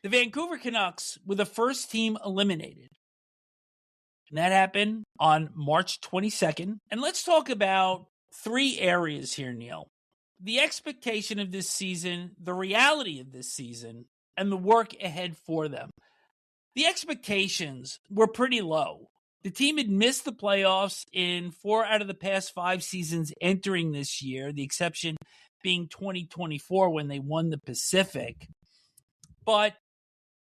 The Vancouver Canucks were the first team eliminated. And that happened on March 22nd. And let's talk about three areas here, Neil. The expectation of this season, the reality of this season, and the work ahead for them. The expectations were pretty low. The team had missed the playoffs in 4 out of the past 5 seasons entering this year, the exception being 2024 when they won the Pacific. But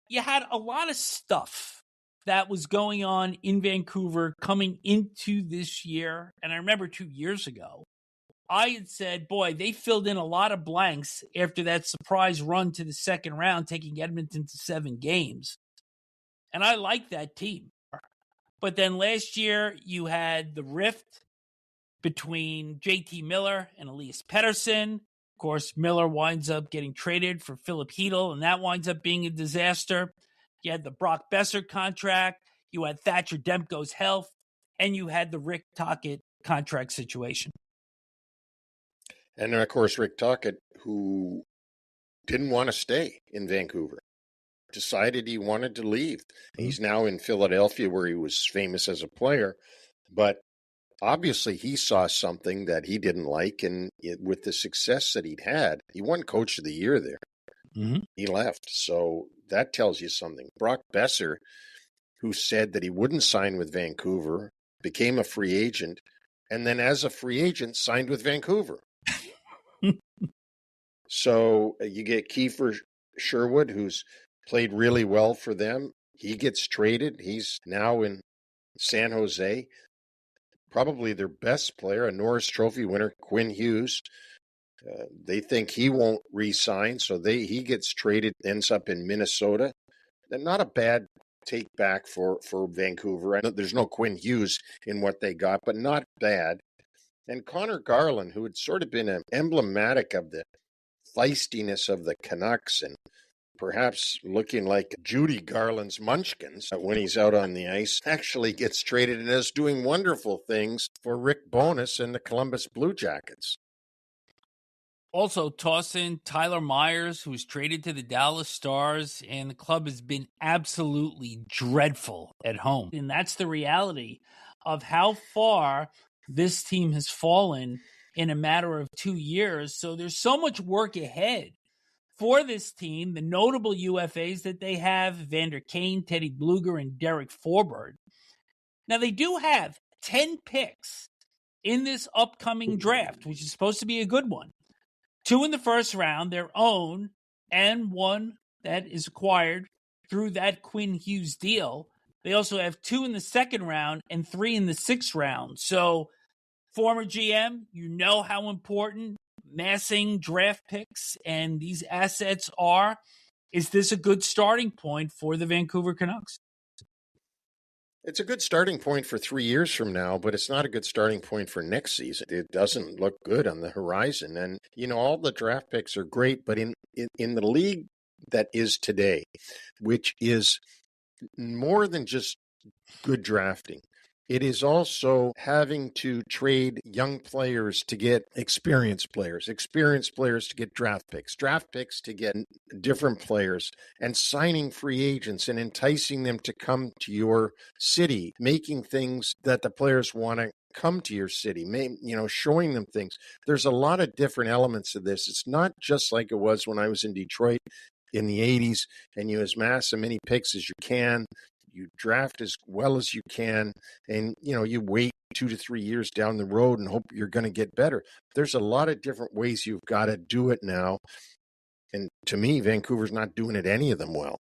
you had a lot of stuff that was going on in Vancouver coming into this year. And I remember 2 years ago, I had said, boy, they filled in a lot of blanks after that surprise run to the second round, taking Edmonton to 7 games. And I like that team. But then last year, you had the rift between JT Miller and Elias Pettersson. Of course, Miller winds up getting traded for Filip Chytil, and that winds up being a disaster. You had the Brock Boeser contract. You had Thatcher Demko's health. And you had the Rick Tocchet contract situation. And, of course, Rick Tocchet, who didn't want to stay in Vancouver, decided he wanted to leave. He's now in Philadelphia, where he was famous as a player. But obviously he saw something that he didn't like, and with the success that he'd had, he won Coach of the Year there. Mm-hmm. He left. So that tells you something. Brock Boeser, who said that he wouldn't sign with Vancouver, became a free agent, and then as a free agent signed with Vancouver. So you get Kiefer Sherwood, who's played really well for them. He gets traded. He's now in San Jose. Probably their best player, a Norris Trophy winner, Quinn Hughes. They think he won't re-sign, so he gets traded, ends up in Minnesota. And not a bad take back for Vancouver. I know there's no Quinn Hughes in what they got, but not bad. And Conor Garland, who had sort of been emblematic of the feistiness of the Canucks and perhaps looking like Judy Garland's munchkins when he's out on the ice, actually gets traded and is doing wonderful things for Rick Bowness and the Columbus Blue Jackets. Also, toss in Tyler Myers, who was traded to the Dallas Stars, and the club has been absolutely dreadful at home. And that's the reality of how far this team has fallen in a matter of 2 years. So there's so much work ahead for this team. The notable UFAs that they have, Vander Kane, Teddy Bluger, and Derek Forbort. Now, they do have 10 picks in this upcoming draft, which is supposed to be a good one. 2 in the first round, their own, and 1 that is acquired through that Quinn Hughes deal. They also have 2 in the second round and 3 in the sixth round. So, former GM, you know how important massing draft picks and these assets are. Is this a good starting point for the Vancouver Canucks? It's a good starting point for 3 years from now, but it's not a good starting point for next season. It doesn't look good on the horizon. And, all the draft picks are great, but in the league that is today, which is more than just good drafting, it is also having to trade young players to get experienced players to get draft picks to get different players, and signing free agents and enticing them to come to your city, making things that the players want to come to your city, showing them things. There's a lot of different elements of this. It's not just like it was when I was in Detroit in the 80s, and you amass as many picks as you can. You draft as well as you can, and you wait 2 to 3 years down the road and hope you're going to get better. There's a lot of different ways you've got to do it now, and to me, Vancouver's not doing it any of them well.